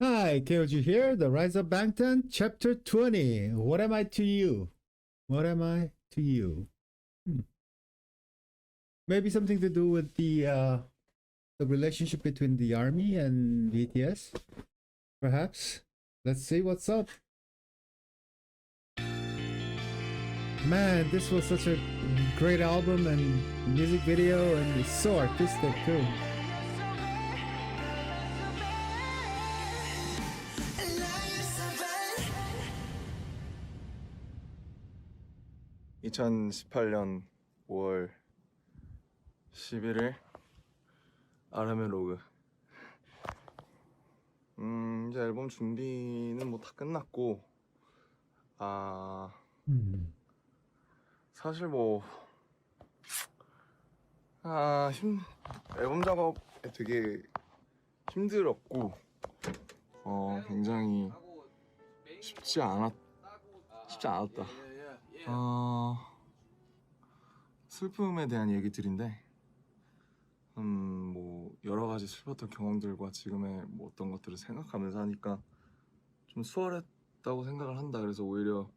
Hi, KOG here, The Rise of Bangtan, Chapter 20. What am I to you? What am I to you? Maybe something to do with the relationship between the army and BTS, perhaps. Let's see what's up. Man, this was such a great album and music video, and it's so artistic too. 2018년 5월 11일 아람의 로그. 이제 앨범 준비는 뭐 다 끝났고, 사실 뭐 앨범 작업에 되게 힘들었고, 굉장히 쉽지 않았다. 슬픔에 대한 얘기들인데, 뭐 여러 가지 슬펐던 경험들과 지금의 뭐 어떤 것들을 생각하면서 하니까 좀 수월했다고 생각을 한다. 그래서 오히려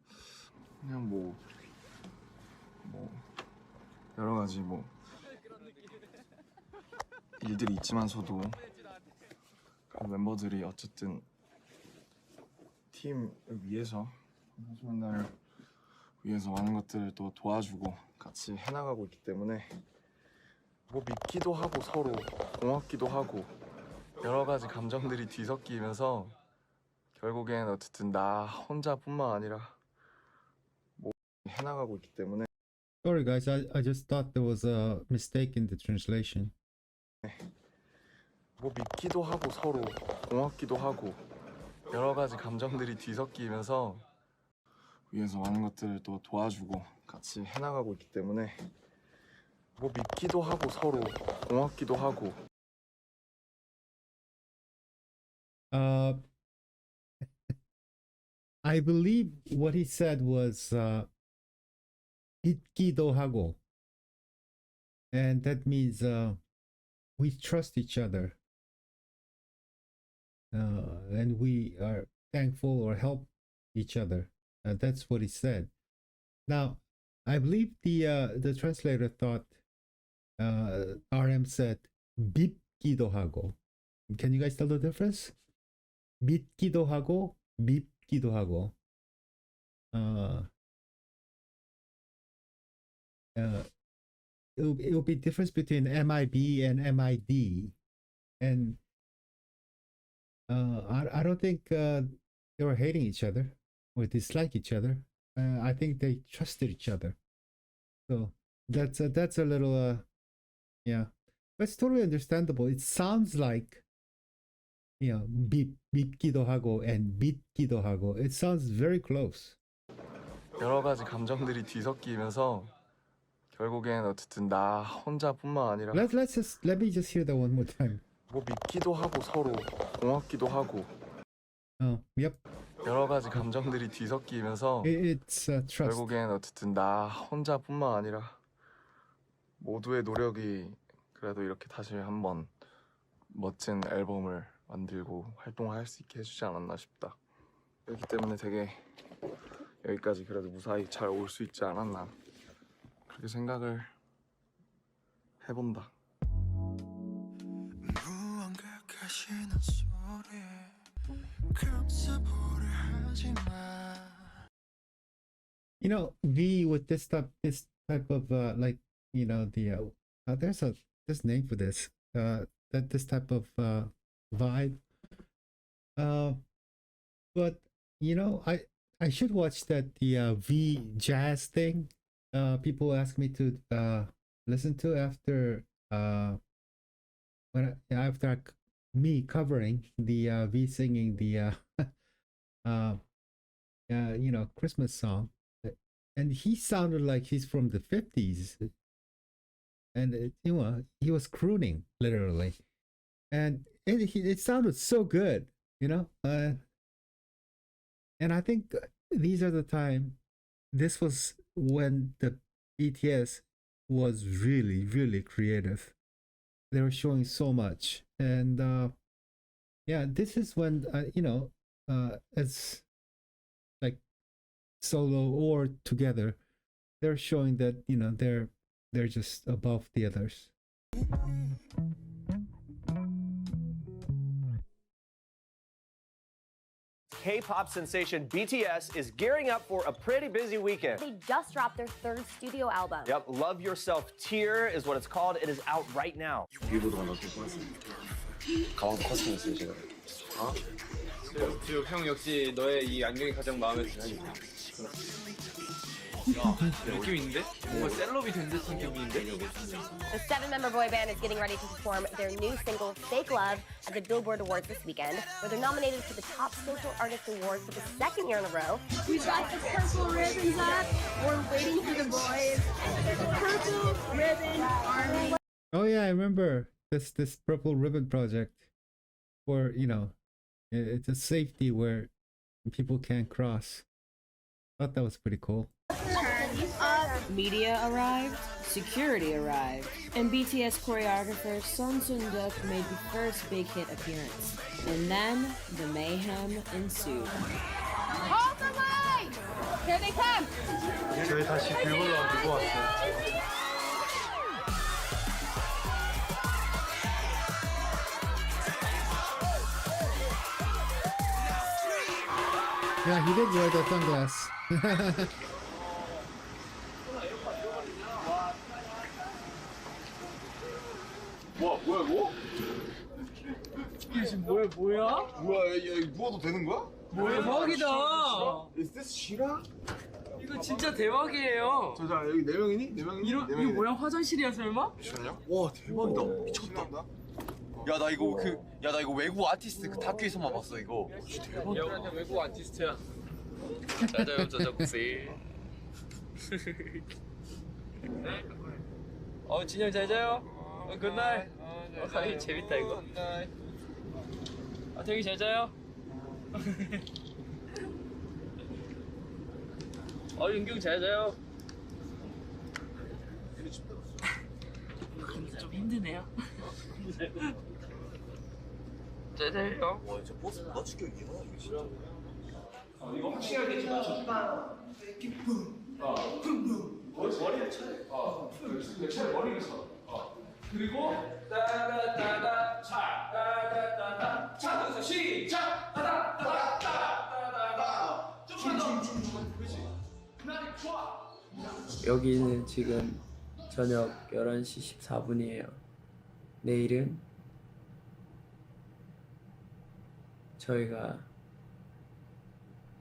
그냥 뭐 여러 가지 뭐 일들이 있지만서도 그 멤버들이 어쨌든 팀을 위해서, 하지만 날 위해서 많은 것들을 또 도와주고 같이 해나가고 있기 때문에 뭐 믿기도 하고 서로 고맙기도 하고 여러 가지 감정들이 뒤섞이면서 결국엔 어쨌든 나 혼자뿐만 아니라 뭐 해나가고 있기 때문에. Sorry guys, I just thought there was a mistake in the translation. 뭐 믿기도 하고 서로 고맙기도 하고 여러 가지 감정들이 뒤섞이면서 위해서 많은 것들을 또 도와주고 같이 해나가고 있기 때문에 뭐 믿기도 하고 서로 고맙기도 하고. I believe what he said was 믿기도 하고, and that means we trust each other, and we are thankful or help each other. That's what he said. Now, I believe the translator thought RM said 믿기도 하고. Can you guys tell the difference? 믿기도 하고, 밉기도 하고. It will be difference between MIB and MID, and I don't think they were hating each other or dislike each other. I think they trusted each other. So that's a little yeah, but it's totally understandable. It sounds like, you know, 밉기도 하고 and 믿기도 하고. It sounds very close. 여러 가지 감정들이 뒤섞이면서 결국엔 어쨌든 나 혼자뿐만 아니라. Let me just hear that one more time. 뭐 믿기도 하고 서로 고맙기도 하고. Yep. 여러 가지 감정들이 뒤섞이면서 It's trust. 결국엔 어쨌든 나 혼자뿐만 아니라 모두의 노력이 그래도 이렇게 다시 한번 멋진 앨범을 만들고 활동할 수 있게 해주지 않았나 싶다. 그렇기 때문에 되게 여기까지 그래도 무사히 잘 올 수 있지 않았나, 그렇게 생각을 해본다. You know, V with this type of like, you know, there's name for this that this type of vibe. But you know, I should watch that the V jazz thing. People ask me to listen to after me covering the V singing the you know, Christmas song, and he sounded like he's from the 50s, and you know, he was crooning literally, and it sounded so good, you know, and I think these are the time. This was when the BTS was really creative. They were showing so much, and Yeah, this is when as like solo or together, they're showing that they're just above the others. K-pop sensation BTS is gearing up for a pretty busy weekend. They just dropped their third studio album. Yep, Love Yourself Tear is what it's called. It is out right now. 빌보드 가나 될 뻔했습니다. 가방도 커스텀했어요 제가. 지금 형 역시 너의 이 안경이 가장 마음에 드네. 느낌 있는데? 뭔가 셀럽이 된 듯한 기분인데? The seven-member boy band is getting ready to perform their new single, Fake Love, at the Billboard Awards this weekend, where they're nominated for the Top Social Artist Award for the second year in a row. We got the purple ribbons up. We're waiting for the boys. Purple ribbon army. Oh yeah, I remember this purple ribbon project, where it's a safety where people can't cross. Thought that was pretty cool. Media arrived, security arrived, and BTS choreographer Son Sun-deok made the first big hit appearance. And then the mayhem ensued. All the way! Here they come! 저희 다시 빌보드 들고 왔어요. Yeah, he did wear the sunglass. 뭐야? 이게 지금 뭐야? 뭐야? 야, 누워도 되는 거야? 대박이다! Is this 실화? 이거 진짜 대박이에요. 자 여기 4명이니? 4명이니? 이거 뭐야? 화장실이야 설마? 미쳤냐? 와 대박이다. 미쳤다. 야 나 이거 외국 아티스트 그 다큐에서만 봤어 이거. 여기한테 외국 아티스트야. 짜자요 짜자국세. 진영 잘 자요. 굿나잇. 이 재밌다 이거. 태기 잘 자요. 윤경 잘 자요. 좀 힘드네요. 잘 자요. 와저 버스 누가 죽여 이게 이거 진짜. 이거 확실하게 찍어줘. 머리를 쳐. 차라리 머리를 쳐. 그리고 따다따다 차 따다따다 차 여기서 시작 따다따다따다따다 춤 그렇지 그날이 좋아. 여기는 지금 저녁 11시 14분이에요. 내일은 저희가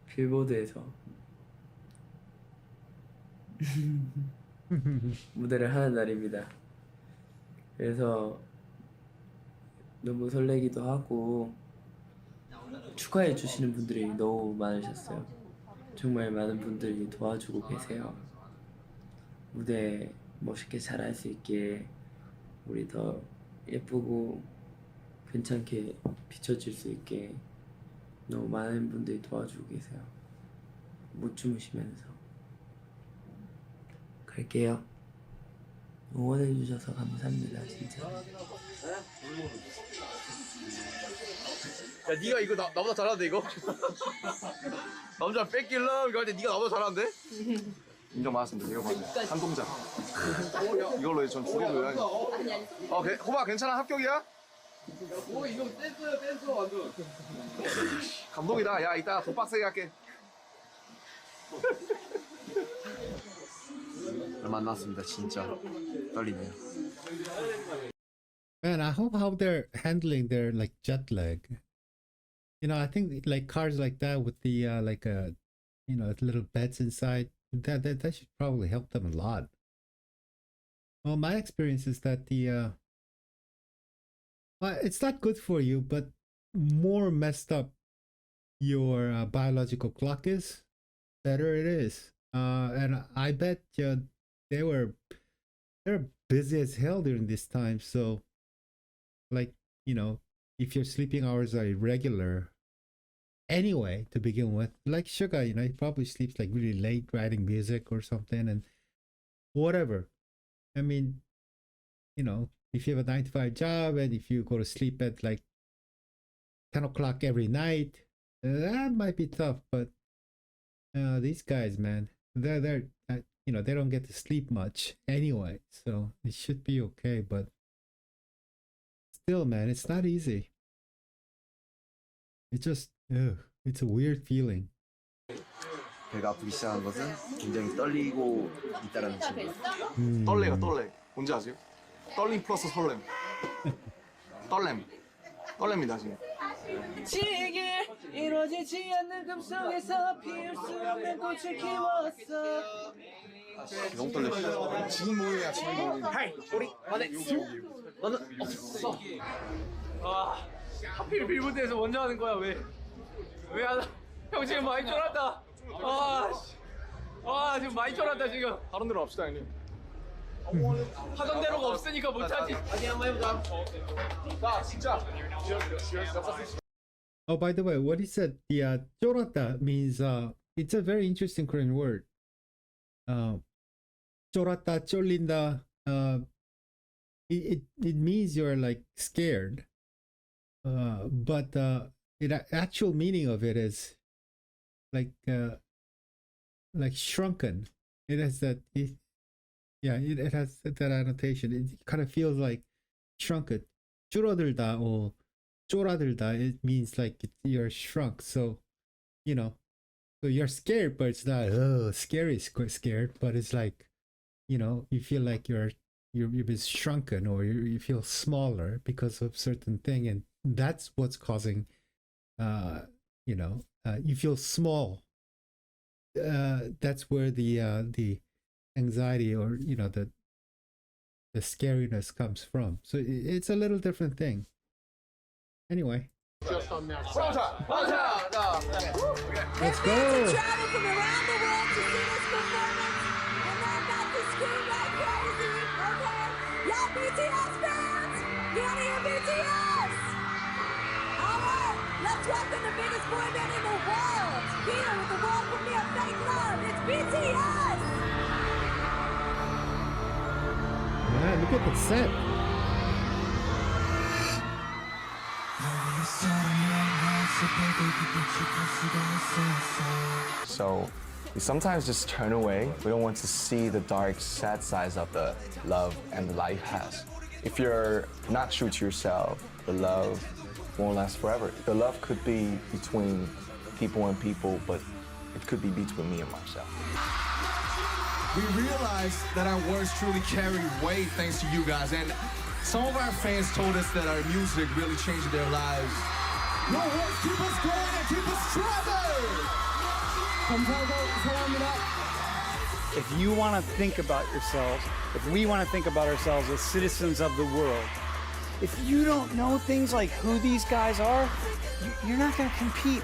빌보드에서 무대를 하는 날입니다. 그래서 너무 설레기도 하고 축하해 주시는 분들이 너무 많으셨어요. 정말 많은 분들이 도와주고 계세요. 무대 멋있게 잘할 수 있게 우리 더 예쁘고 괜찮게 비춰질 수 있게 너무 많은 분들이 도와주고 계세요. 못 주무시면서 갈게요. 응원해 주셔서 감사합니다. 진짜. 야 네가 이거 나보다 잘하는데 이거? 남자 뺏길러 이거 할 때 네가 나보다 잘하는데? 인정 많았습니다. 이거 맞아요. 한 동작. 이걸로 전 주기로 해야지. 호박 괜찮아? 합격이야? 이거 댄서야 댄서 완전. 감동이다. 야 이따 더 빡세게 할게. 만났습니다 진짜 떨리네요. Man, I hope how they're handling their like jet lag. I think like cars like that with the little beds inside, that should probably help them a lot. Well, my experience is that it's not good for you, but more messed up your biological clock is, better it is. And I bet they're busy as hell during this time. So, like, if your sleeping hours are irregular anyway to begin with, like Suga, he probably sleeps like really late writing music or something and whatever. I mean, if you have a 9 to 5 job and if you go to sleep at like 10 o'clock every night, that might be tough. But these guys, man, they're they don't get to sleep much anyway, so it should be okay. But still, man, it's not easy. It's just, it's a weird feeling. 배가 아프기 시작한 것은 굉장히 떨리고 있다라는 친구. 떨레가 떨레. 뭔지 아세요? 떨림 플러스 설렘. 떨렘입니다 지금. 지게 이루어지지 않는 꿈속에서 피울 수 없는 꽃을 키웠어. 너무 떨려. 지금 모임이야 지금 모임. 하이 우리 너는 없어. 아 하필 빌보드에서 먼저 하는 거야 왜 안? 형 지금 많이 쫄았다. 지금 많이 쫄았다 지금. 다른 데로 갑시다 형님. 하던 대로가 없으니까 못하지. 어디 한번 해보자. 나 진짜. Oh, by the way, what he said, the 쫄았다 means it's a very interesting Korean word. 쫄았다, 쫄린다. It means you're like scared. But the actual meaning of it is like shrunken. It has that. It has that annotation. It kind of feels like shrunken. 줄어들다 or 쫄아들다. It means like you're shrunk. So, so you're scared, but it's not scary. Scared, but it's like, you feel like you've been shrunken or you feel smaller because of certain thing, and that's what's causing, you feel small. That's where the anxiety or the scariness comes from. So it's a little different thing. Anyway, let's go. Travel from around the world to see this performance, and I've got the screen right crazy. Okay, y'all BTS fans, you wanna hear BTS? All right, let's welcome the biggest boy band in the world. Here with the world premiere Fake Love, it's BTS. Yeah, look at the set. So we sometimes just turn away. We don't want to see the dark, sad sides of the love and the life has. If you're not true to yourself, the love won't last forever. The love could be between people and people, but it could be between me and myself. We realized that our words truly carry weight thanks to you guys, and some of our fans told us that our music really changed their lives. Your words keep us going and keep us stronger! If you want to think about yourselves, if we want to think about ourselves as citizens of the world, if you don't know things like who these guys are, you're not going to compete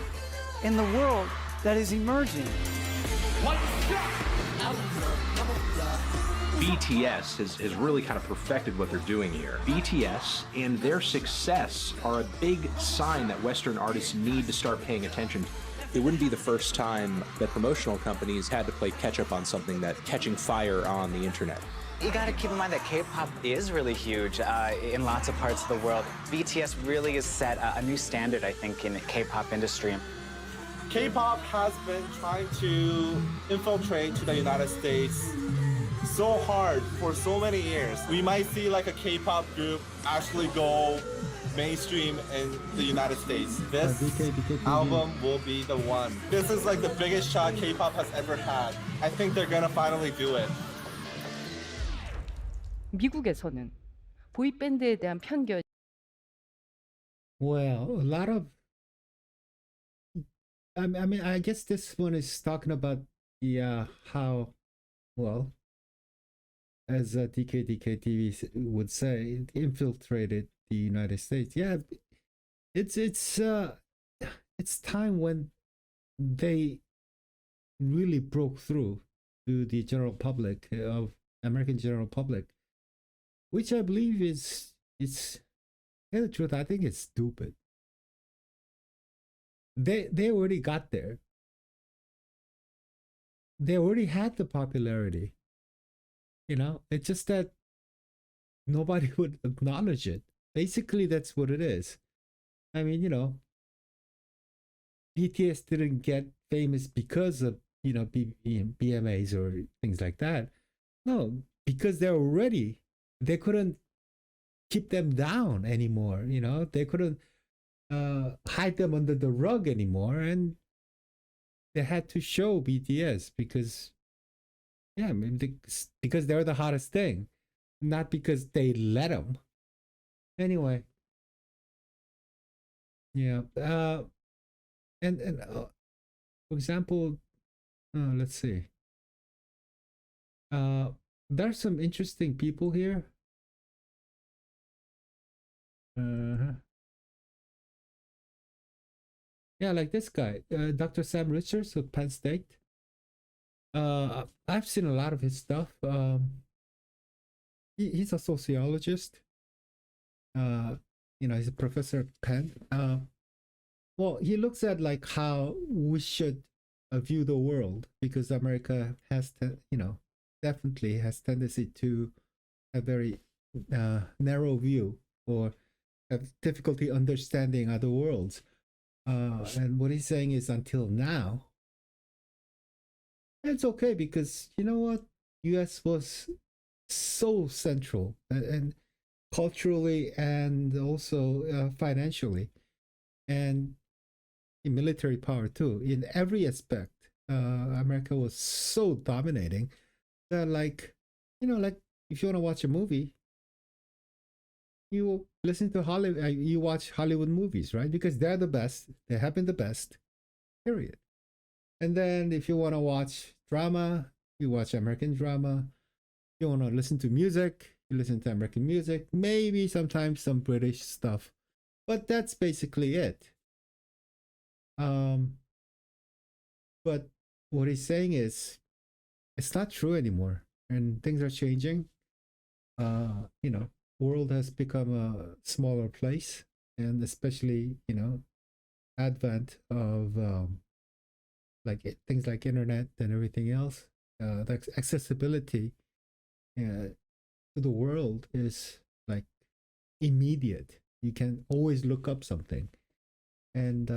in the world that is emerging. BTS has really kind of perfected what they're doing here. BTS and their success are a big sign that Western artists need to start paying attention. It wouldn't be the first time that promotional companies had to play catch up on something that's catching fire on the internet. You gotta keep in mind that K-pop is really huge in lots of parts of the world. BTS really has set a new standard, I think, in the K-pop industry. K-pop has been trying to infiltrate to the United States so hard for so many years. We might see like a K-pop group actually go mainstream in the United States. This album will be the one. This is like the biggest shot K-pop has ever had. I think they're gonna finally do it. 미국에서는 보이밴드에 대한 편견. Well, a lot of. I mean, I guess this one is talking about the how, well, as DK TV would say, infiltrated the United States. Yeah, it's time when they really broke through to the general public of American general public, which I believe is tell the truth, I think it's stupid. They already got there. They already had the popularity. It's just that nobody would acknowledge it. Basically, that's what it is. I mean, BTS didn't get famous because of BMAs or things like that. No, because they couldn't keep them down anymore. They couldn't hide them under the rug anymore, and they had to show BTS because because they're the hottest thing, not because they let them. Anyway, yeah. And for example, let's see. There's some interesting people here. Yeah, like this guy, Dr. Sam Richards of Penn State. I've seen a lot of his stuff. He's a sociologist. He's a professor at Penn. Well, he looks at like how we should view the world, because America has definitely has tendency to a very narrow view, or have difficulty understanding other worlds. And what he's saying is, until now, it's okay, because you know what, U.S. was so central and culturally, and also financially, and in military power too. In every aspect, America was so dominating that, like if you want to watch a movie, you listen to Hollywood, you watch Hollywood movies, right? Because they're the best. They have been the best, period. And then if you want to watch drama, you watch American drama. If you want to listen to music, you listen to American music. Maybe sometimes some British stuff, but that's basically it. But what he's saying is, it's not true anymore, and things are changing. World has become a smaller place, and especially advent of things like internet and everything else. The accessibility to the world is like immediate. You can always look up something, and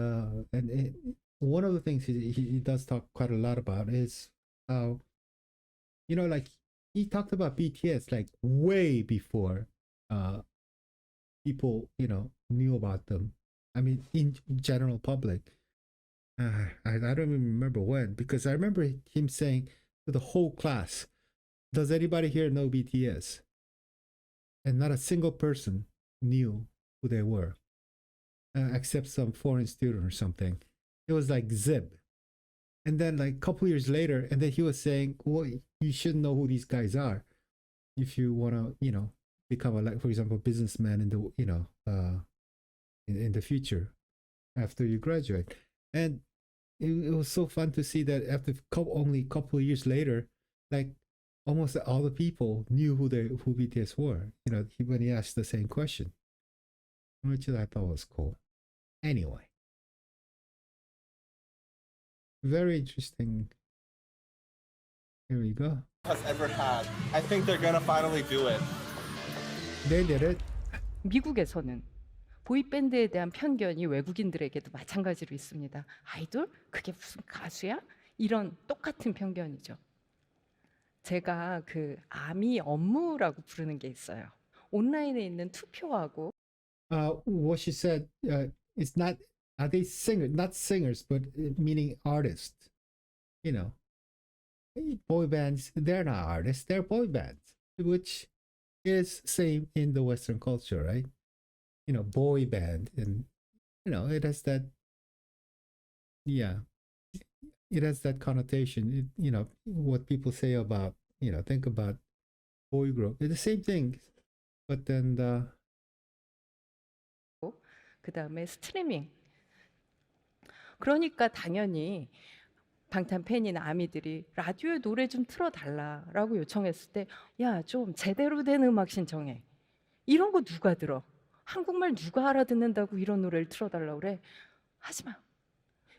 one of the things he does talk quite a lot about is how like he talked about BTS like way before people knew about them. I mean, in general public. I don't even remember when, because I remember him saying to the whole class, "Does anybody here know BTS?" And not a single person knew who they were, except some foreign student or something. It was like zip. And then like a couple years later, and then he was saying, "Well, you should know who these guys are if you want to, become a, like, for example, businessman in the, in the future after you graduate." And it was so fun to see that after only a couple of years later, like almost all the people knew who BTS were. When he asked the same question, which I thought was cool. Anyway, very interesting. Here we go. Has ever had. I think they're gonna finally do it. They did it. 미국에서는 보이밴드에 대한 편견이 외국인들에게도 마찬가지로 있습니다. 아이돌? 그게 무슨 가수야? 이런 똑같은 편견이죠. 제가 그 아미 업무라고 부르는 게 있어요. 온라인에 있는 투표하고 What she said, it's not, are they singers? Not singers, but meaning artists. Boy bands, they're not artists, they're boy bands, which is same in the Western culture, right? Boy band, and it has that, it has that connotation. What people say about, think about boy group, it's the same thing, but then 그 다음에 스트리밍. 그러니까 당연히 방탄 팬이나 아미들이 라디오에 노래 좀 틀어달라라고 요청했을 때, 야, 좀 제대로 된 음악 신청해. 이런 거 누가 들어? 한국말 누가 알아듣는다고 이런 노래를 틀어달라고 그래? 하지마.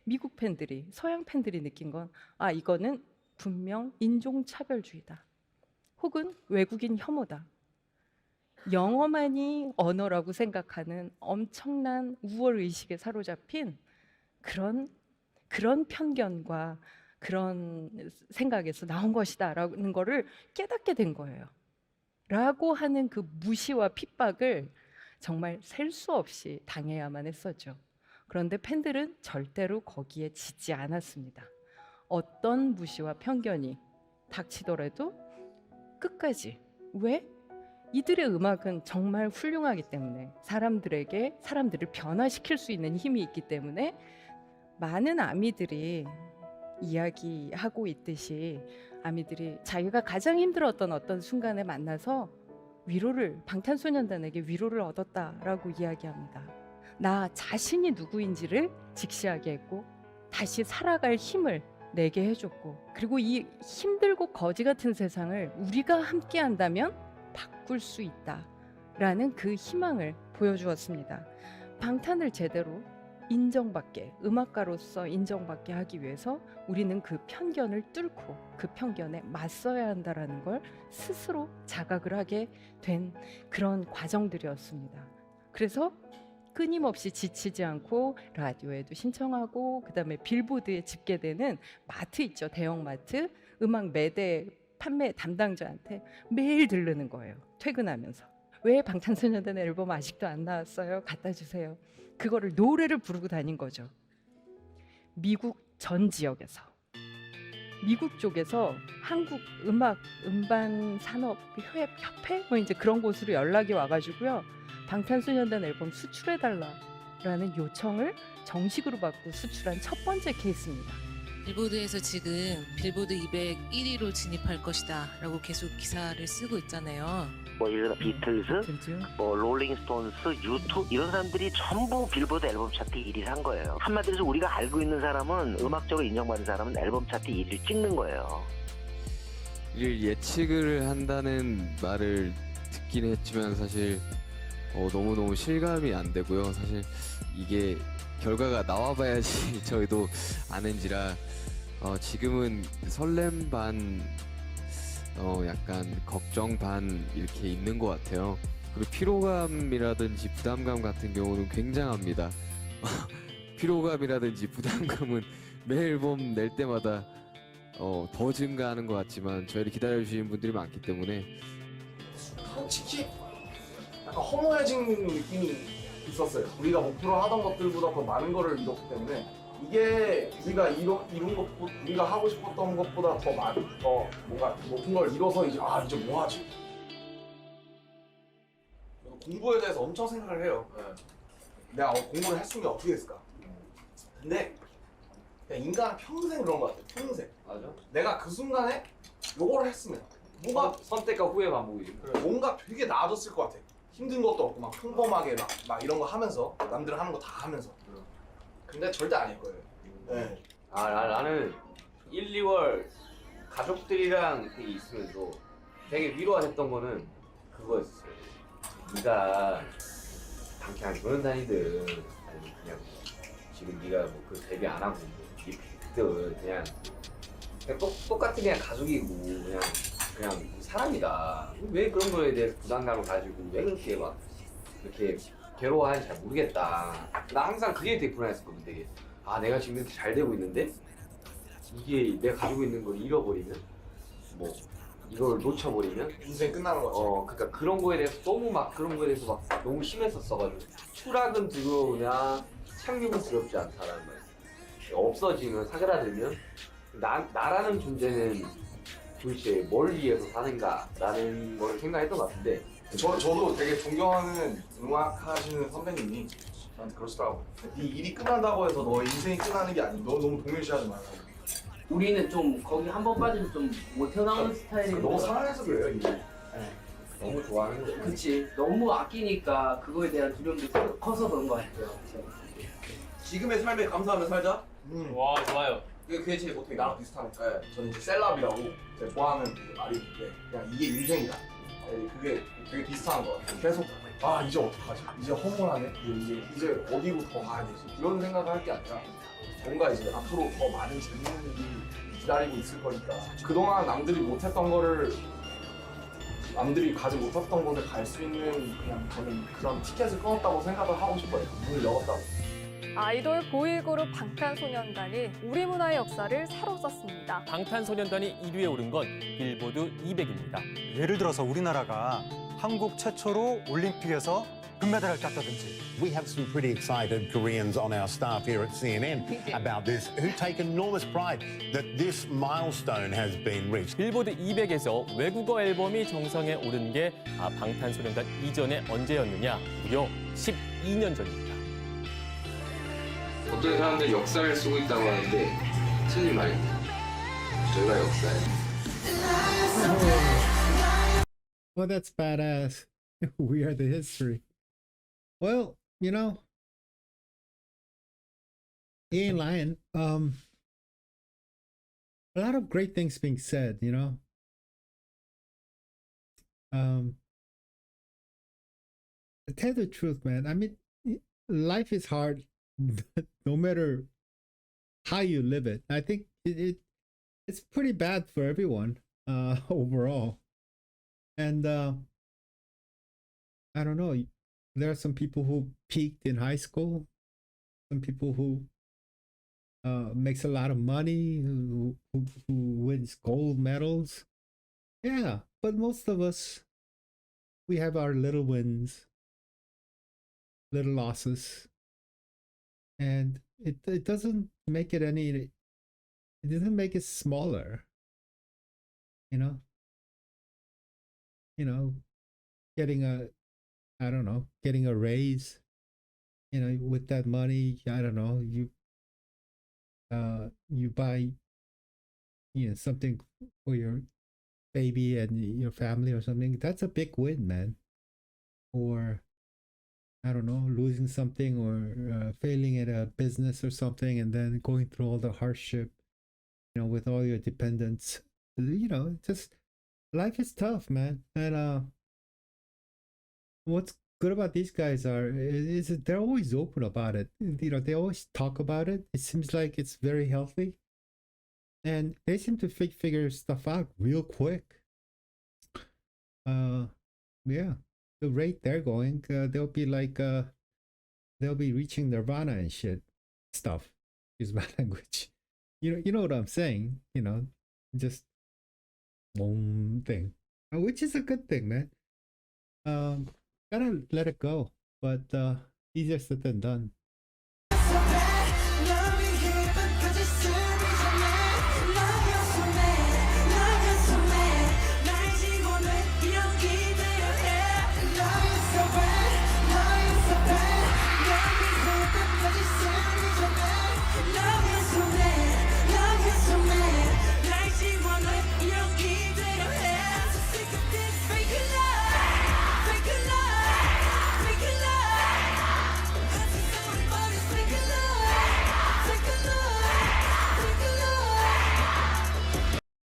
미국 팬들이, 서양 팬들이 느낀 건, 이거는 분명 인종차별주의다. 혹은 외국인 혐오다. 영어만이 언어라고 생각하는 엄청난 우월의식에 사로잡힌 그런 그런 편견과 그런 생각에서 나온 것이다라는 거를 깨닫게 된 거예요. 라고 하는 그 무시와 핍박을 정말 셀 수 없이 당해야만 했었죠. 그런데 팬들은 절대로 거기에 지지 않았습니다. 어떤 무시와 편견이 닥치더라도 끝까지. 왜? 이들의 음악은 정말 훌륭하기 때문에, 사람들을 변화시킬 수 있는 힘이 있기 때문에, 많은 아미들이 이야기하고 있듯이 아미들이 자기가 가장 힘들었던 어떤 순간에 만나서 방탄소년단에게 위로를 얻었다라고 이야기합니다. 나 자신이 누구인지를 직시하게 했고 다시 살아갈 힘을 내게 해줬고, 그리고 이 힘들고 거지 같은 세상을 우리가 함께 한다면 바꿀 수 있다라는 그 희망을 보여주었습니다. 방탄을 제대로 인정받게, 음악가로서 인정받게 하기 위해서 우리는 그 편견을 뚫고 그 편견에 맞서야 한다라는 걸 스스로 자각을 하게 된 그런 과정들이었습니다. 그래서 끊임없이 지치지 않고 라디오에도 신청하고, 그다음에 빌보드에 집계되는 마트 있죠, 대형 마트, 음악 매대 판매 담당자한테 매일 들르는 거예요. 퇴근하면서. 왜 방탄소년단 앨범 아직도 안 나왔어요? 갖다 주세요. 그거를 노래를 부르고 다닌 거죠. 미국 전 지역에서, 미국 쪽에서 한국 음악 음반 산업 협회 뭐 이제 그런 곳으로 연락이 와가지고요, 방탄소년단 앨범 수출해달라라는 요청을 정식으로 받고 수출한 첫 번째 케이스입니다. 빌보드에서 지금 빌보드 200 1위로 진입할 것이다 라고 계속 기사를 쓰고 있잖아요. 뭐 예를 들어 비틀즈, 뭐 롤링스톤스, U2 이런 사람들이 전부 빌보드 앨범 차트 1위를 한 거예요. 한마디로 해서 우리가 알고 있는 사람은, 음악적으로 인정받는 사람은 앨범 차트 1위를 찍는 거예요. 이를 예측을 한다는 말을 듣긴 했지만 사실 너무너무 실감이 안 되고요. 사실 이게 결과가 나와봐야지 저희도 아는지라 지금은 설렘 반 약간 걱정 반 이렇게 있는 것 같아요. 그리고 피로감이라든지 부담감 같은 경우는 굉장합니다. 피로감이라든지 부담감은 매 앨범 낼 때마다 더 증가하는 것 같지만 저희를 기다려주시는 분들이 많기 때문에 솔직히 약간 허무해진 느낌이 있었어요. 우리가 목표로 하던 것들보다 더 많은 거를 이뤘기 때문에, 이게 우리가 이룬 것보다, 우리가 하고 싶었던 것보다 더 뭔가 높은 걸 이뤄서 이제 이제 뭐 하지? 공부에 대해서 엄청 생각을 해요. 내가 공부를 했으면 어떻게 됐을까? 근데 그냥 인간은 평생 그런 것 같아요. 평생. 맞아. 내가 그 순간에 요거를 했으면 뭔가 선택과 후회 반복이지. 뭔가 되게 나아졌을 것 같아. 힘든 것도 없고 막 평범하게 막 이런 거 하면서, 남들 하는 거 다 하면서. 근데 절대 아닐 거예요. 네. 나는 1, 2월 가족들이랑 되게 있으면서 되게 위로가 됐던 거는 그거였어요. 네가 방탄 소년단이든 아니면 그냥 지금 네가 뭐 그 데뷔 안 하고 그때 그냥 똑같은 그냥 가족이고 그냥 사람이다. 왜 그런 거에 대해서 부담감을 가지고 왜 그렇게 막 이렇게 괴로워하는지 잘 모르겠다. 나 항상 그게 되게 불안했었거든. 되게 내가 지금 이렇게 잘 되고 있는데 이게 내가 가지고 있는 걸 잃어버리면, 뭐 이걸 놓쳐버리면 인생 끝나는 거죠. 그러니까 그런 거에 대해서 그런 거에 대해서 막 너무 심했었어가지고, 추락은 두려우나 착륙은 두렵지 않다라는 말. 없어지면, 사그라들면 나라는 존재는 도대체 뭘 위해서 사는가라는 걸 생각했던 것 같은데, 저도 되게 존경하는 음악 하시는 선배님이 저한테 그러시더라고요. 네 일이 끝난다고 해서 너 인생이 끝나는 게 아니고 너 너무 동일시하지 말라고. 우리는 좀 거기 한 번 빠지면 좀 못 태어나오는 스타일이니까 너무 사랑해서 그래요, 이게. 네. 너무 좋아하는 거죠. 그치, 너무 아끼니까 그거에 대한 두려움도 커서 그런 것 같아요. 지금의 삶에 감사하며 살자? 와, 좋아요. 그게 제일 보통 나랑 비슷하네. 네, 저는 이제 셀럽이라고 제가 좋아하는 그 말이 있는데, 그냥 이게 인생이다. 그게 되게 비슷한 것 같아요. 계속 이제 어떡하지? 이제 허무하네? 이제 어디로 더 가야 되지? 이런 생각을 할 게 아니라 뭔가 이제 앞으로 더 많은 재밌는 일이 기다리고 있을 거니까, 그동안 남들이 못했던 거를, 남들이 가지 못했던 곳에 갈 수 있는, 그냥 저는 그런 티켓을 끊었다고 생각을 하고 싶어요. 문을 열었다고. 아이돌 보이그룹 방탄소년단이 우리 문화의 역사를 사로잡습니다. 방탄소년단이 1위에 오른 건 빌보드 200입니다. 예를 들어서 우리나라가 한국 최초로 올림픽에서 금메달을 땄다든지. We have some pretty excited Koreans on our staff here at CNN about this, who take enormous pride that this milestone has been reached. 빌보드 200에서 외국어 앨범이 정상에 오른 게 방탄소년단 이전에 언제였느냐? 무려 12년 전입니다. 어떤 사람들 역사를 쓰고 있다고 하는데 틀린 말입니다. 저희가 역사예요. Well, that's badass. We are the history. Well, you know, in line, a lot of great things being said, you know. To tell the truth, man, I mean, life is hard no matter how you live it. I think it's pretty bad for everyone overall. And I don't know, there are some people who peaked in high school, some people who makes a lot of money, who wins gold medals. Yeah, but most of us, we have our little wins, little losses, and it doesn't make it any, it doesn't make it smaller, you know, getting a, I don't know, getting a raise, you know, with that money, I don't know, you buy, you know, something for your baby and your family or something. That's a big win, man. Or I don't know, losing something or failing at a business or something, and then going through all the hardship, you know, with all your dependents. You know, just life is tough, man. And what's good about these guys is that they're always open about it. You know, they always talk about it. It seems like it's very healthy, and they seem to figure stuff out real quick. Yeah, the rate they're going, they'll be like, they'll be reaching nirvana and shit stuff. Use my language. You know what I'm saying? You know, just one thing, which is a good thing, man. Gotta let it go, but easier said than done.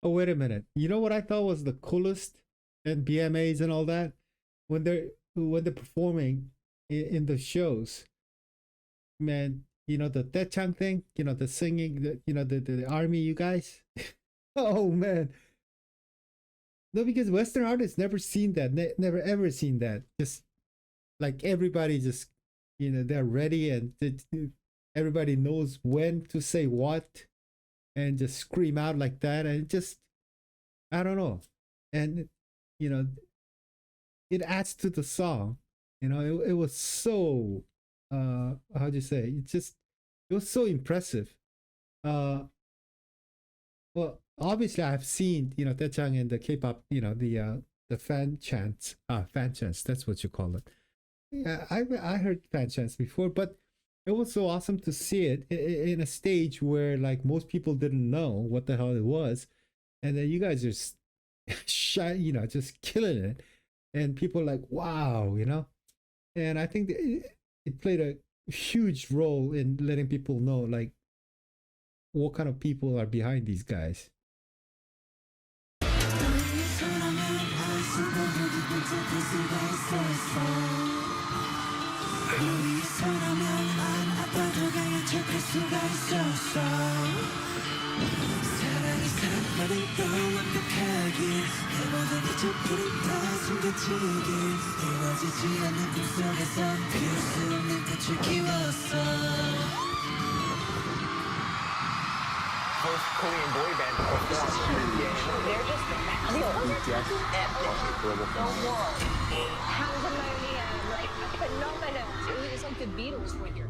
Oh, wait a minute. You know what I thought was the coolest in BMAs and all that? When they're performing in the shows, man, you know, the Taechang thing, you know, the singing, the army, you guys. Oh, man. No, because Western artists never seen that, never ever seen that. Just like everybody just, you know, they're ready and everybody knows when to say what. And just scream out like that, and just, I don't know, and you know, it adds to the song. You know, it was so, how do you say? It was so impressive. Well, obviously I've seen, you know, Taechang and the K-pop, you know, the fan chants, that's what you call it. Yeah, I heard fan chants before, but it was so awesome to see it in a stage where like most people didn't know what the hell it was, and then you guys are shy, you know, just killing it, and people are like, wow, you know. And I think it played a huge role in letting people know like what kind of people are behind these guys. 할 수가 있었어 사랑이 사랑만을 더 완벽하게 내 모든 기적들은 다 숨겨지길 이루어지지 않는 꿈속에서 피울 수 없는 꽃을 키웠어 first Korean boy band to perform in this game. They're just BTS global phenomenon. Pandemonium, like a phenomenon. It's like the Beatles were here.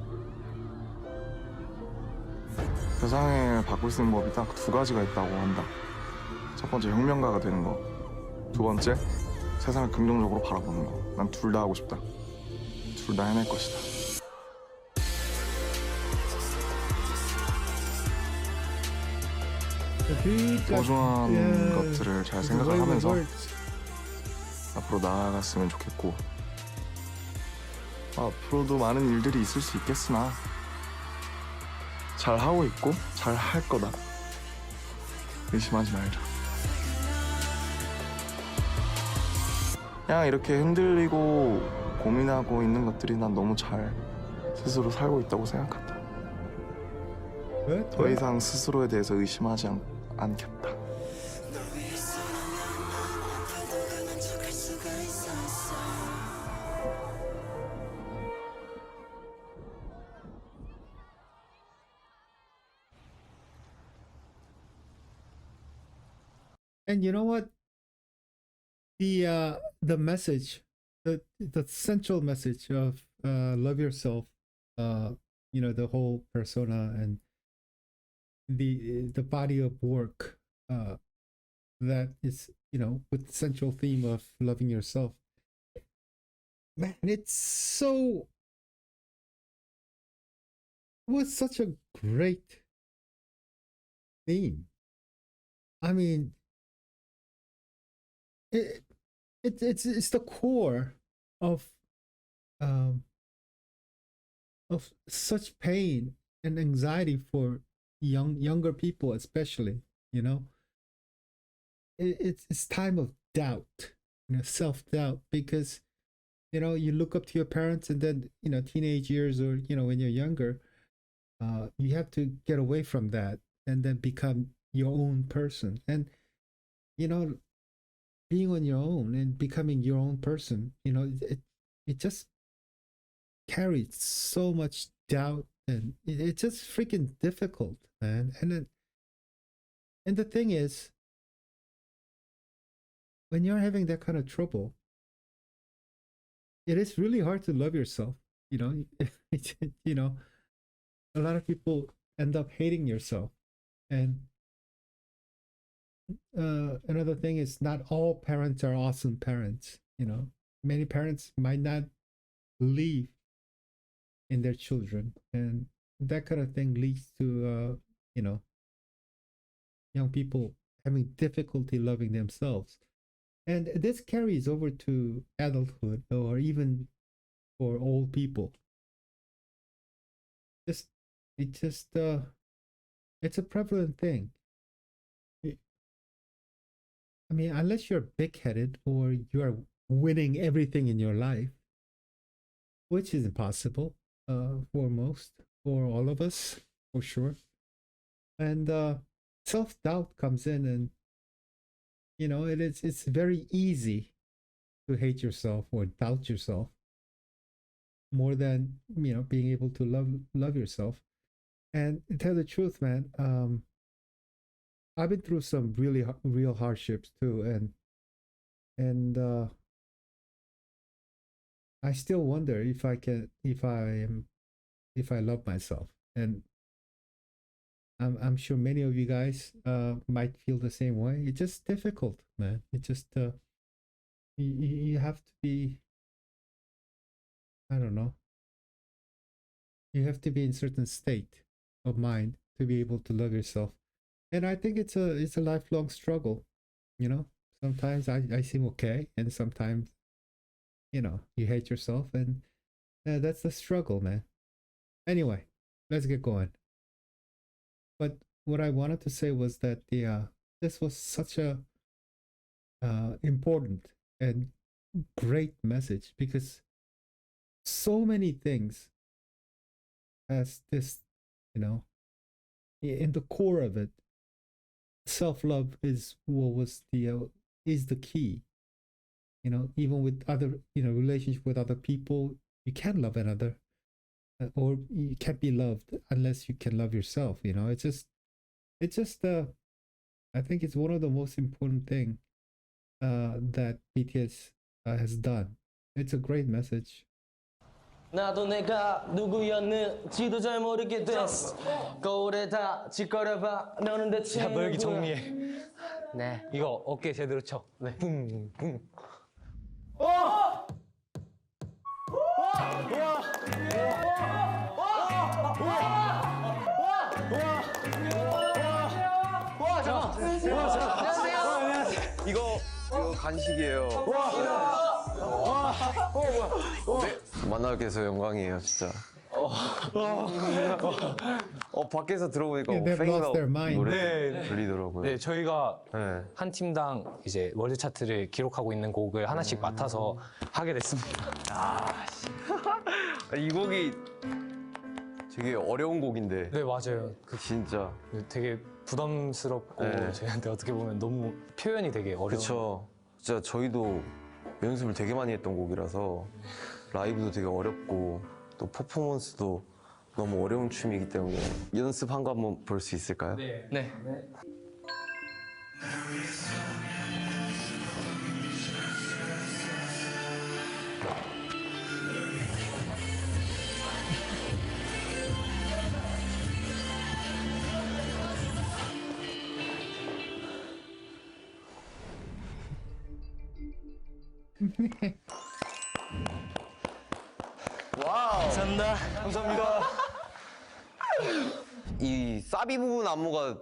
세상을 바꿀 수 있는 법이 딱 두 가지가 있다고 한다. 첫 번째 혁명가가 되는 거. 두 번째 세상을 긍정적으로 바라보는 거. 난 둘 다 하고 싶다. 둘 다 해낼 것이다. 소중한 것들을 잘 생각을 하면서 앞으로 나아갔으면 좋겠고 앞으로도 많은 일들이 있을 수 있겠으나 잘 하고 있고 잘 할 거다. 의심하지 말자. 그냥 이렇게 흔들리고 고민하고 있는 것들이 난 너무 잘 스스로 살고 있다고 생각한다. 더 이상 스스로에 대해서 의심하지 않겠다. And you know what? The message, the central message of love yourself, the whole persona and the body of work that is, with the central theme of loving yourself. Man, it was such a great theme. I mean, it's the core of such pain and anxiety for younger people, especially. It's time of doubt, self-doubt, because you look up to your parents, and then teenage years, or when you're younger, you have to get away from that and then become your own person. And being on your own and becoming your own person, it just carries so much doubt, and it's just freaking difficult, man. And the thing is, when you're having that kind of trouble, it is really hard to love yourself. A lot of people end up hating yourself. And another thing is, not all parents are awesome parents. Many parents might not believe in their children, and that kind of thing leads to young people having difficulty loving themselves. And this carries over to adulthood, or even for old people. It's a prevalent thing. I mean, unless you're big-headed or you're winning everything in your life, which is impossible for all of us, for sure. And self-doubt comes in, and it's very easy to hate yourself or doubt yourself more than being able to love yourself. And to tell the truth, man, I've been through some really real hardships too, and I still wonder if I love myself. And I'm sure many of you guys might feel the same way. It's just difficult, man. It just you have to be, I don't know. You have to be in a certain state of mind to be able to love yourself. And I think it's a lifelong struggle. Sometimes I seem okay, and sometimes you hate yourself, and that's the struggle, man. Anyway, let's get going. But what I wanted to say was that this was such a important and great message, because so many things has this, in the core of it, self-love is the key. Even with other, relationship with other people, you can't love another, or you can't be loved unless you can love yourself. It's just it's just I think it's one of the most important thing that BTS has done. It's a great message. 나도 내가 누구였는지도 잘 모르게 됐어. 거울에 다 짓거려봐. 너는 대체 야, 너 여기 누구야? 정리해. 네. 이거 어깨 제대로 쳐. 네. 붕, 붕. 이거 간식이에요. 만나게 돼서 영광이에요, 진짜. 밖에서 들어보니까 Yeah, they've lost their mind. 노래 들리더라고요. 네, 저희가 네. 한 팀당 이제 월드 차트를 기록하고 있는 곡을 하나씩 맡아서 하게 됐습니다. 이 곡이 되게 어려운 곡인데. 네, 맞아요. 진짜. 되게 부담스럽고 네. 저희한테 어떻게 보면 너무 표현이 되게 어려운. 그쵸. 진짜 저희도 연습을 되게 많이 했던 곡이라서 라이브도 되게 어렵고 또 퍼포먼스도 너무 어려운 춤이기 때문에 연습한 거 한번 볼 수 있을까요? 네. 와우. 감사합니다. 감사합니다. 이 사비 부분 안무가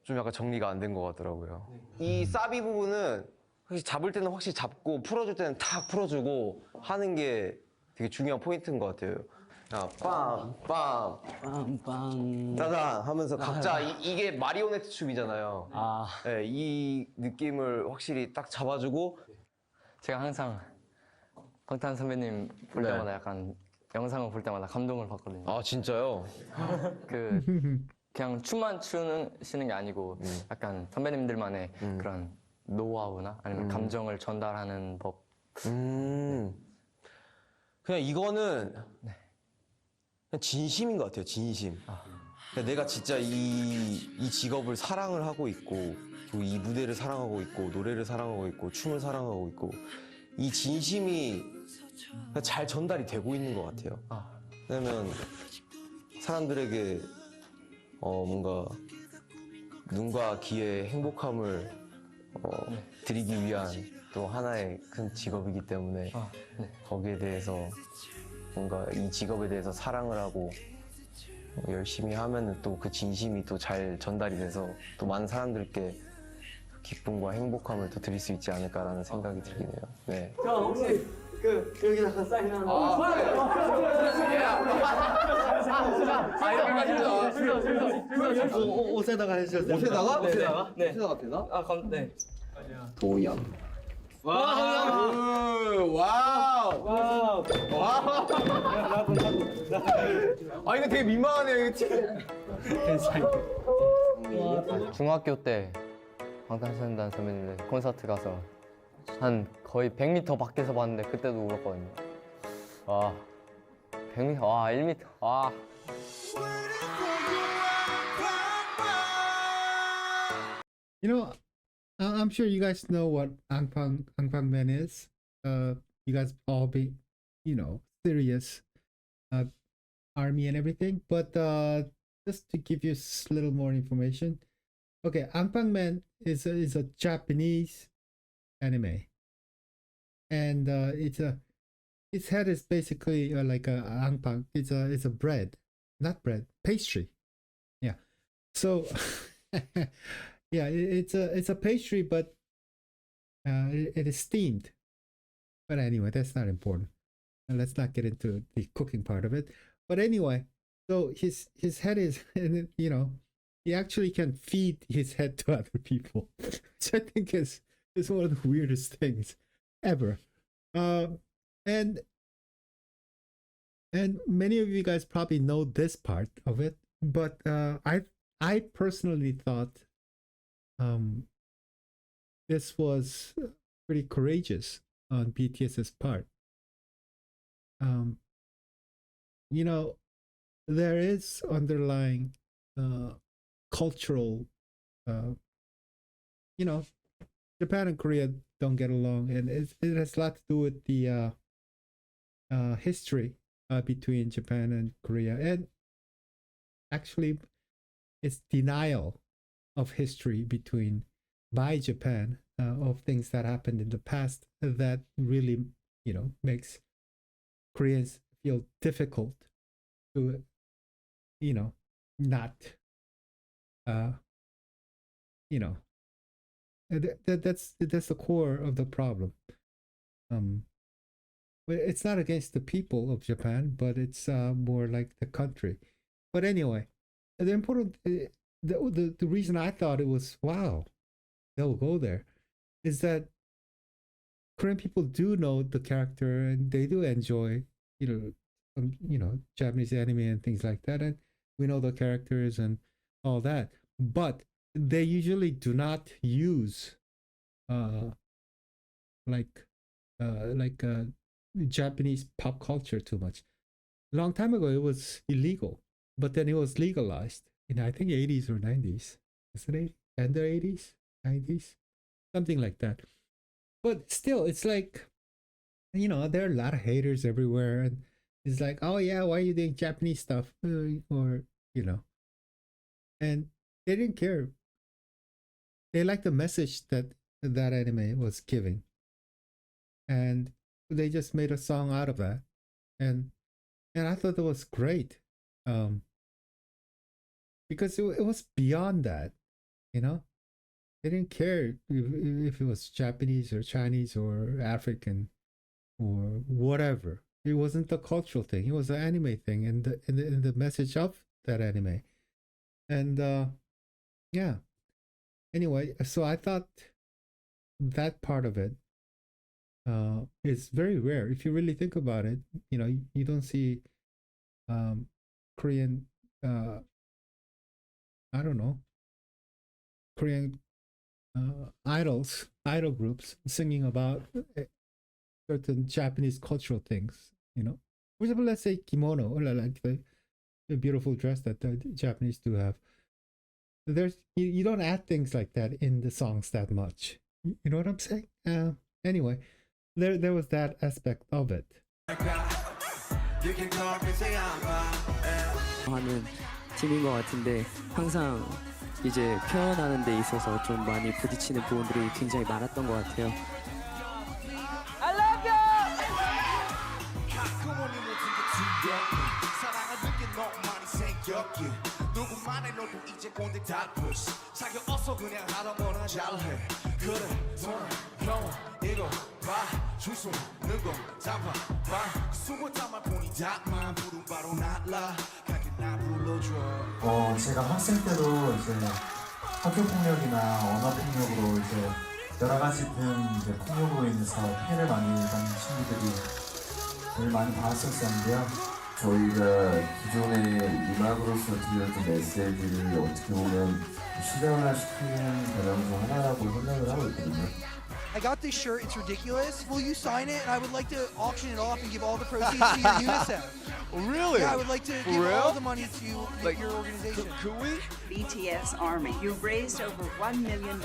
좀 약간 정리가 안 된 것 같더라고요. 이 사비 부분은 확실히 잡을 때는 확실히 잡고 풀어줄 때는 탁 풀어주고 하는 게 되게 중요한 포인트인 것 같아요. 자, 빰, 빰, 짜잔 하면서 각자 이게 마리오네트 춤이잖아요. 네, 이 느낌을 확실히 딱 잡아주고 제가 항상 방탄 선배님 볼 네. 때마다 약간 영상을 볼 때마다 감동을 받거든요. 아 진짜요? 그냥 춤만 추시는 게 아니고 약간 선배님들만의 그런 노하우나 아니면 감정을 전달하는 법. 그냥 이거는 그냥 진심인 것 같아요. 진심. 그냥 내가 진짜 이 직업을 사랑을 하고 있고 그리고 이 무대를 사랑하고 있고 노래를 사랑하고 있고 춤을 사랑하고 있고 이 진심이 그냥 잘 전달이 되고 있는 것 같아요. 왜냐면 사람들에게 뭔가 눈과 귀의 행복함을 드리기 위한 또 하나의 큰 직업이기 때문에 거기에 대해서 뭔가 이 직업에 대해서 사랑을 하고 열심히 하면은 또 그 진심이 또 잘 전달이 돼서 또 많은 사람들께 기쁨과 행복함을 또 드릴 수 있지 않을까라는 생각이 들긴 해요. 네. 자, 혹시 여기다가 사인 하나. 옷에다가 해주셨어요. 옷에다가? 네, 옷에다가? 네. 옷에다가 되나? 네. 도연. 와우! 와우! 아 이거 되게 민망하네요 이거 중학교 때 방탄소년단 선배님들 콘서트 가서 한 거의 100m 밖에서 봤는데 그때도 울었거든요. 와, 100m, 와, 1m, 와. You know, I'm sure you guys know what Angpang Man is. You guys all be, serious army and everything. But just to give you a little more information, okay, Angpang Man is a Japanese anime, and its head is basically like a angpang. It's a bread, not bread, pastry. Yeah, so. Yeah, it's a pastry, but it is steamed. But anyway, that's not important. And let's not get into the cooking part of it. But anyway, so his head is, he actually can feed his head to other people, which I think is one of the weirdest things ever. And many of you guys probably know this part of it, but I personally thought this was pretty courageous on BTS's part. There is underlying cultural, you know, Japan and Korea don't get along, and it has a lot to do with the history between Japan and Korea, and actually, it's denial of history by Japan of things that happened in the past that really, makes Koreans feel difficult to, not, that's the core of the problem. It's not against the people of Japan, but it's more like the country. But anyway, the important, the reason I thought it was, wow, they'll go there, is that Korean people do know the character and they do enjoy, Japanese anime and things like that, and we know the characters and all that. But they usually do not use, Japanese pop culture too much. A long time ago, it was illegal, but then it was legalized in, I think, 80s or 90s. Is it end of 80s, 90s, something like that. But still, it's like, there are a lot of haters everywhere, and it's like, oh yeah, why are you doing Japanese stuff, or and they didn't care. They liked the message that anime was giving, and they just made a song out of that, and I thought that was great, because it was beyond that, They didn't care if it was Japanese or Chinese or African or whatever. It wasn't the cultural thing. It was the anime thing, and the message of that anime, and yeah. Anyway, so I thought that part of it is very rare. If you really think about it, you don't see Korean, I don't know, Korean idol groups singing about certain Japanese cultural things, For example, let's say kimono, or like the beautiful dress that the Japanese do have. You don't add things like that in the songs that much. You know what I'm saying? Anyway, there was that aspect of it. 하는 팀인 것 같은데 항상 이제 표현하는 데 있어서 좀 많이 부딪히는 부분들이 굉장히 많았던 것 같아요. I love you! 누구만의 너도 이제 꼰대 닥터스 사겨 어서 그냥 하다거나 잘해 그래 형 이거 봐 줄수는 거 잡아봐 수고 담아 보니 닥만 부른 바로 날라 가게 나 불러줘 제가 학생 때도 이제 학교 폭력이나 언어 폭력으로 이제 여러 가지 이제 폭력으로 인해서 피해를 많이 받는 친구들이 늘 많이 받았었는데요. 저희가 기존의 음악으로서 들렸던 메시지를 어떻게 보면 실현화시키는 과정 중 하나라고 생각을 하고 있거든요. I got this shirt, it's ridiculous. Will you sign it? And I would like to auction it off and give all the proceeds to your UNICEF. Really? Yeah, I would like to give all the money to your organization. Could we? BTS Army, you've raised over $1 million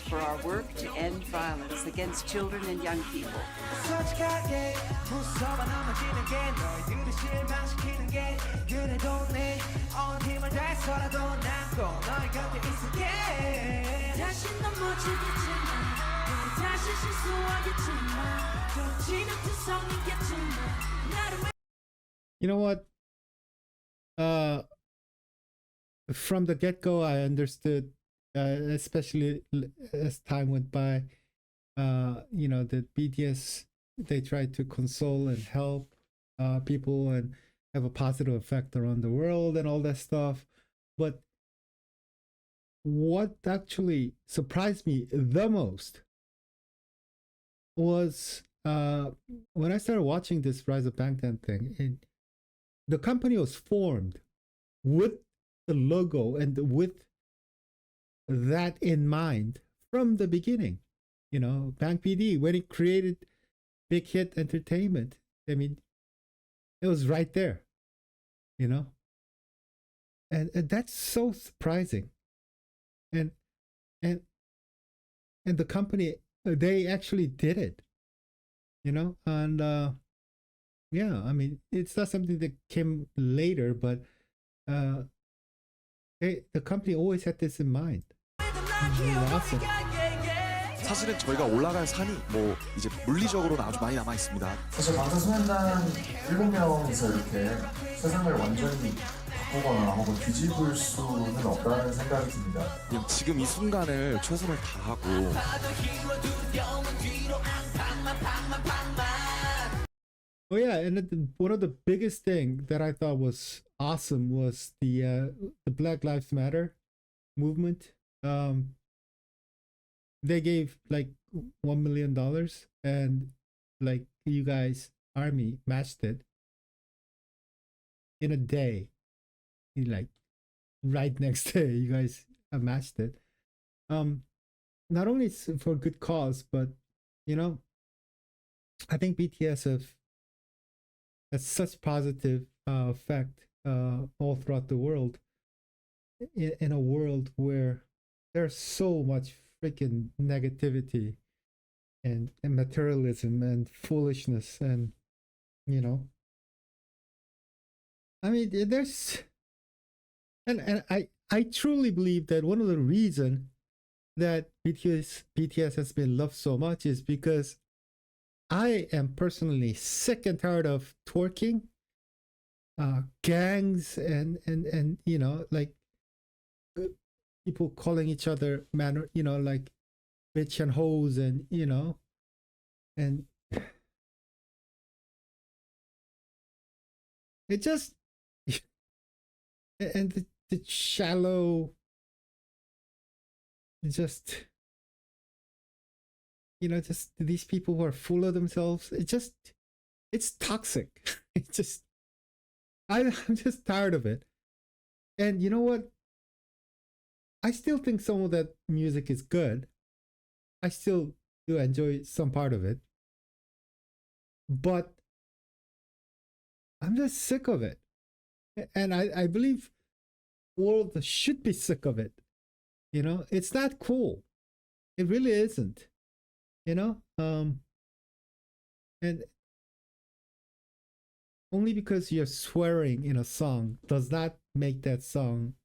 for our work to end violence against children and young people. 솔직하게 무서워 넘어지는 게 너희들을 실망시키는 게 그래도 내 온 힘을 다해서라도 남고 너희 곁에 있을게 다시 넘어지겠지만 다시 실수하겠지만 좀 지긋지성이겠지만 나를 You know what? From the get-go, I understood, especially as time went by, that BTS, they tried to console and help people and have a positive effect around the world and all that stuff. But what actually surprised me the most was when I started watching this Rise of Bangtan thing, the company was formed with the logo and with that in mind from the beginning. Bang PD, when it created Big Hit Entertainment, I mean, it was right there, and that's so surprising. and and and the company, they actually did it, and yeah, I mean, it's not something that came later, but the company always had this in mind. Awesome. 사실은 저희가 올라갈 산이 뭐 이제 물리적으로는 아주 많이 남아 있습니다. 사실 방탄소년단 7명이서 이렇게 세상을 완전히 바꾸거나 혹은 뒤집을 수는 없다는 생각이 듭니다. 그냥 지금 이 순간을 최선을 다하고 Oh yeah, and one of the biggest thing that I thought was awesome was the Black Lives Matter movement. They gave like $1 million, and like you guys, Army matched it in a day. Like right next day, you guys matched it. Not only for good cause, but I think BTS has such positive effect all throughout the world. In a world where there's so much freaking negativity and materialism and foolishness, and I mean, there's and I truly believe that one of the reasons that BTS has been loved so much is because I am personally sick and tired of twerking, gangs, and like people calling each other like bitch and hoes, and and it just and the shallow, just just these people who are full of themselves. It's toxic. I'm just tired of it. And you know what? I still think some of that music is good. I still do enjoy some part of it. But I'm just sick of it. And I believe the world should be sick of it. It's not cool. It really isn't. And only because you're swearing in a song does not make that song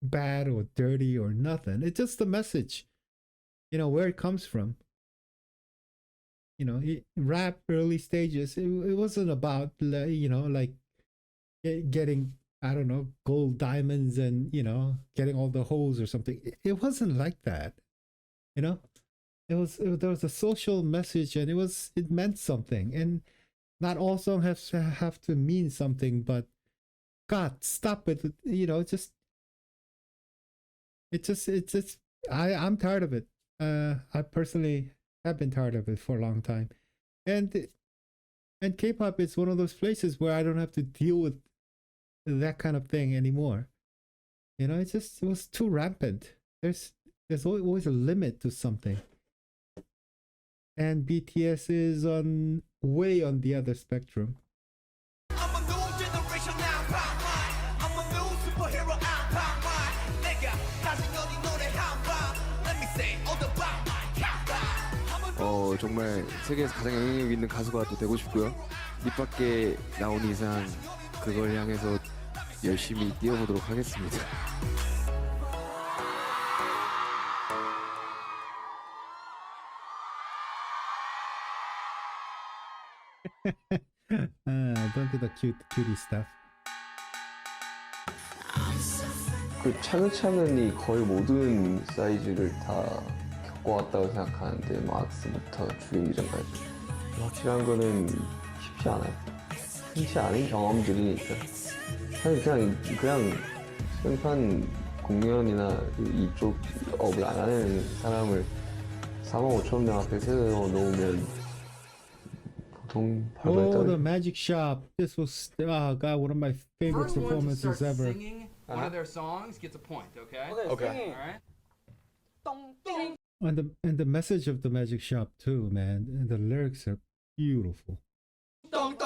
bad or dirty or nothing. It's just the message, where it comes from. Rap early stages, it wasn't about like getting, I don't know, gold diamonds and getting all the hoes or something. It wasn't like that. There was a social message, and it meant something. And not all songs have to mean something, but God, stop it. I'm tired of it. I personally have been tired of it for a long time. And K-pop is one of those places where I don't have to deal with that kind of thing anymore. It was too rampant. There's always a limit to something. And BTS is way on the other spectrum. 정말 세계에서 가장 영향력 있는 가수가 또 되고 싶고요. 입 밖에 나온 이상 그걸 향해서 열심히 뛰어보도록 하겠습니다. Don't do the cutie stuff. 그 차근차근히 거의 모든 사이즈를 다 겪어왔다고 생각하는데 막스부터 주요기전까지 확실한 거는 쉽지 않아요. 흔치 않은 경험들이니까 사실 그냥 생판 공연이나 이쪽 업을 안 하는 사람을 45,000명 앞에 세워놓으면 보통 Oh, the Magic Shop. This was God, one of my favorite performances ever. One of their songs gets a point, okay? Okay. All right. And the message of the Magic Shop too, man. And the lyrics are beautiful. What?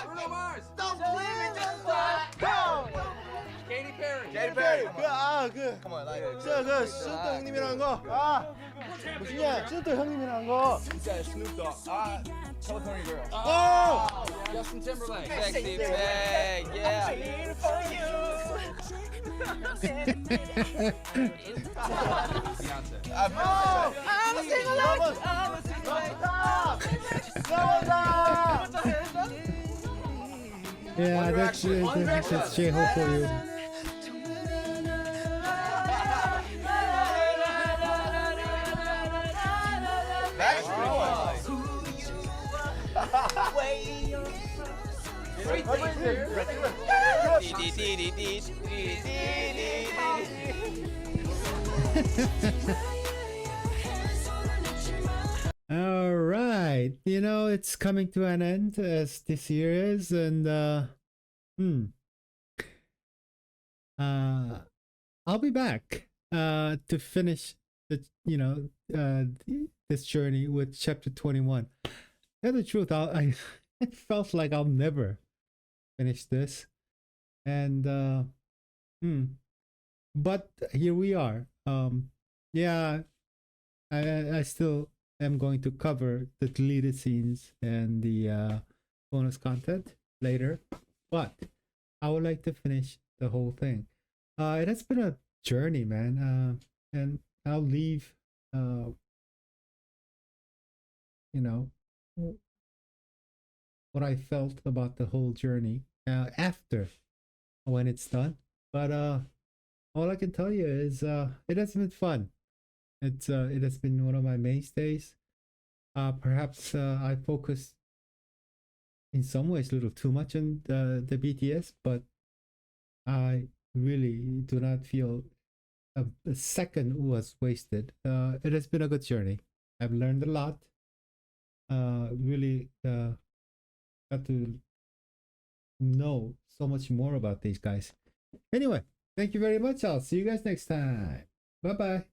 Bruno Mars. 그 스누또 형님이라는 거. 아, 무슨냐? 스누또 형님이라는 거. 진짜 Snoop Dogg. California Girl. Justin Timberlake. Sexy Back. Yeah. Beyonce. I'm a single. Yeah, that's J-Hope for you. All right, you know, it's coming to an end as this year is, and I'll be back to finish this journey with chapter 21. To tell the truth, I felt like I'll never finish this, and but here we are. Yeah, I still am going to cover the deleted scenes and the bonus content later, but I would like to finish the whole thing. It has been a journey, man, and I'll leave what I felt about the whole journey after when it's done. But all I can tell you is it has been fun. It has been one of my mainstays. Perhaps I focused in some ways a little too much on the BTS, but I really do not feel a second was wasted. It has been a good journey. I've learned a lot. Really got to know so much more about these guys. Anyway, thank you very much. I'll see you guys next time. Bye bye.